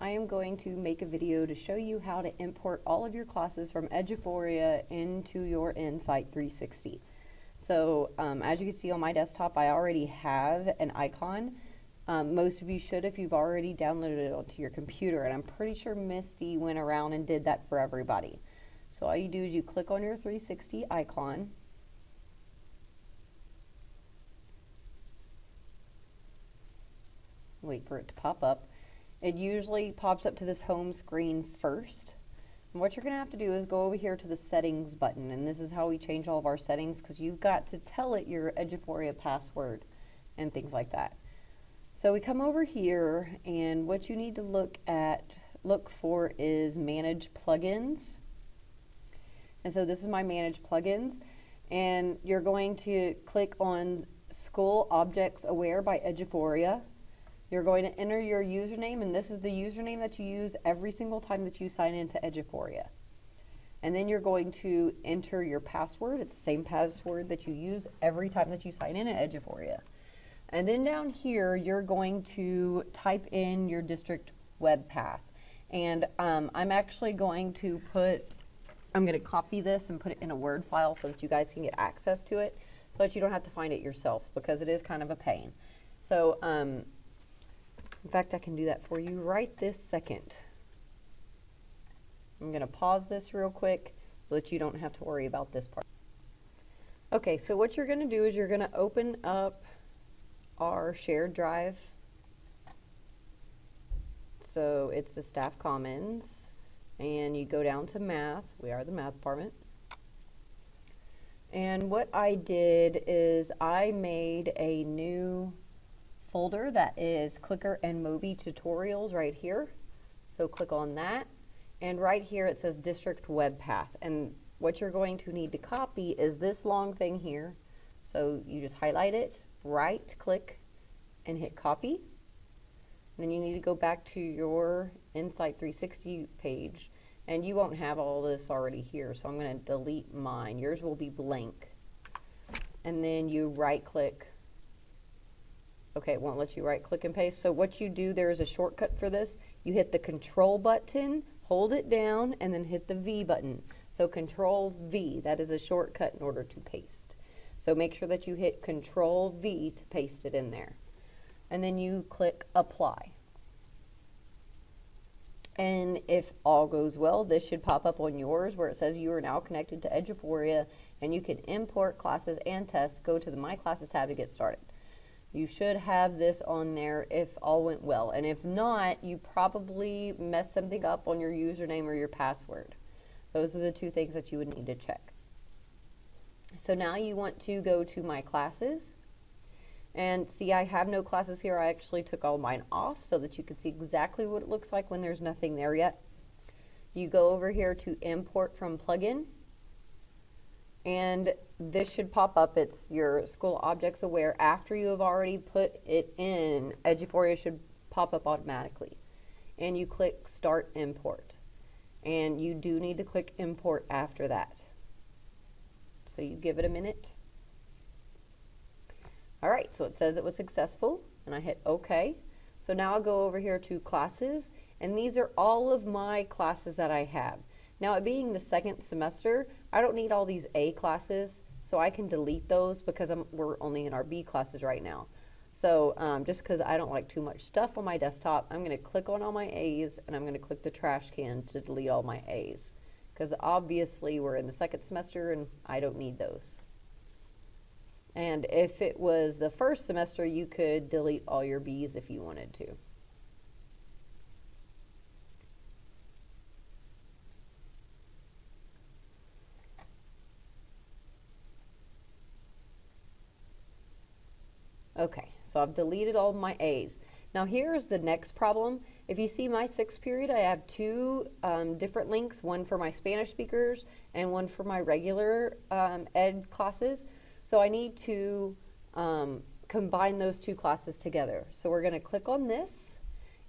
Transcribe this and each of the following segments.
I am going to make a video to show you how to import all of your classes from Eduphoria into your Insight 360. So as you can see on my desktop, I already have an icon. Most of you should if you've already downloaded it onto your computer, and I'm pretty sure Misty went around and did that for everybody. So all you do is you click on your 360 icon. Wait for it to pop up. It usually pops up to this home screen first. And what you're going to have to do is go over here to the settings button, and this is how we change all of our settings, because you've got to tell it your Eduphoria password and things like that. So we come over here, and what you need to look for is manage plugins. And so this is my manage plugins, and you're going to click on School Objects Aware by Eduphoria. You're going to enter your username, and this is the username that you use every single time that you sign into Eduphoria. And then you're going to enter your password. It's the same password that you use every time that you sign in at Eduphoria. And then down here, you're going to type in your district web path. And I'm actually going to copy this and put it in a Word file so that you guys can get access to it, so that you don't have to find it yourself, because it is kind of a pain. So, in fact, I can do that for you right this second. I'm going to pause this real quick so that you don't have to worry about this part. Okay, so what you're going to do is you're going to open up our shared drive. So it's the Staff Commons, and you go down to Math. We are the Math department. And what I did is I made a new folder that is Clicker and Mobi tutorials right here. So click on that, and right here it says district web path, and what you're going to need to copy is this long thing here. So you just highlight it, right click, and hit copy. And then you need to go back to your Insight 360 page, and you won't have all this already here, so I'm going to delete mine. Yours will be blank. And then you right click. Okay, it won't let you right click and paste. So what you do, there is a shortcut for this. You hit the Control button, hold it down, and then hit the V button. So Control V, that is a shortcut in order to paste. So make sure that you hit Control V to paste it in there. And then you click Apply. And if all goes well, this should pop up on yours where it says you are now connected to Eduphoria, and you can import classes and tests. Go to the My Classes tab to get started. You should have this on there if all went well, and if not, you probably messed something up on your username or your password. Those are the two things that you would need to check. So now you want to go to My Classes, and see, I have no classes here. I actually took all mine off so that you can see exactly what it looks like when there's nothing there yet. You go over here to Import from Plugin, and this should pop up. It's your School Objects Aware. After you have already put it in, Eduphoria should pop up automatically. And you click Start Import. And you do need to click Import after that. So you give it a minute. Alright, so it says it was successful, and I hit OK. So now I'll go over here to Classes, and these are all of my classes that I have. Now, it being the second semester, I don't need all these A classes, so I can delete those because we're only in our B classes right now. So just because I don't like too much stuff on my desktop, I'm going to click on all my A's, and I'm going to click the trash can to delete all my A's. Because obviously we're in the second semester and I don't need those. And if it was the first semester, you could delete all your B's if you wanted to. Okay, so I've deleted all my A's. Now here's the next problem. If you see my 6th period, I have two different links, one for my Spanish speakers and one for my regular ed classes. So I need to combine those two classes together. So we're going to click on this,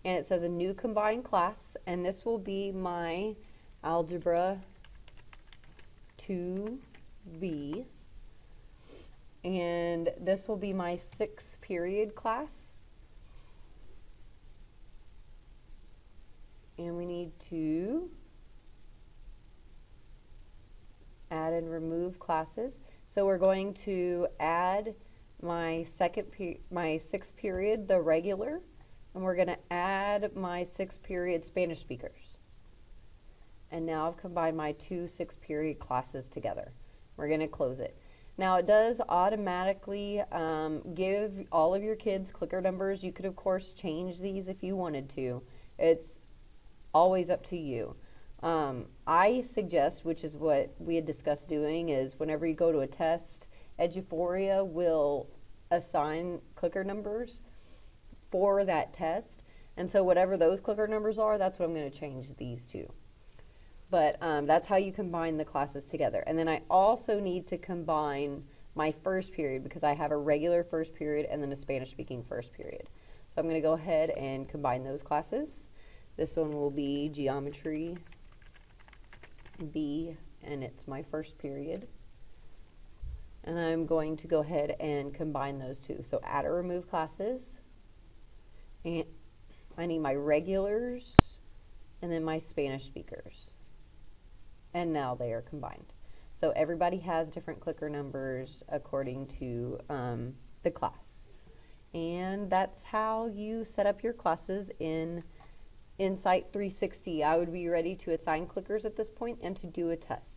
and it says a new combined class, and this will be my Algebra 2B. And this will be my 6th period class. And we need to add and remove classes. So we're going to add my sixth period, the regular, and we're going to add my sixth period Spanish speakers. And now I've combined my two sixth period classes together. We're going to close it. Now it does automatically give all of your kids clicker numbers. You could of course change these if you wanted to. It's always up to you. I suggest, which is what we had discussed doing, is whenever you go to a test, Eduphoria will assign clicker numbers for that test. And so whatever those clicker numbers are, that's what I'm going to change these to. But that's how you combine the classes together. And then I also need to combine my first period because I have a regular first period and then a Spanish speaking first period. So I'm going to go ahead and combine those classes. This one will be Geometry B, and it's my first period. And I'm going to go ahead and combine those two. So add or remove classes. And I need my regulars and then my Spanish speakers. And now they are combined. So everybody has different clicker numbers according to the class. And that's how you set up your classes in Insight 360. I would be ready to assign clickers at this point and to do a test.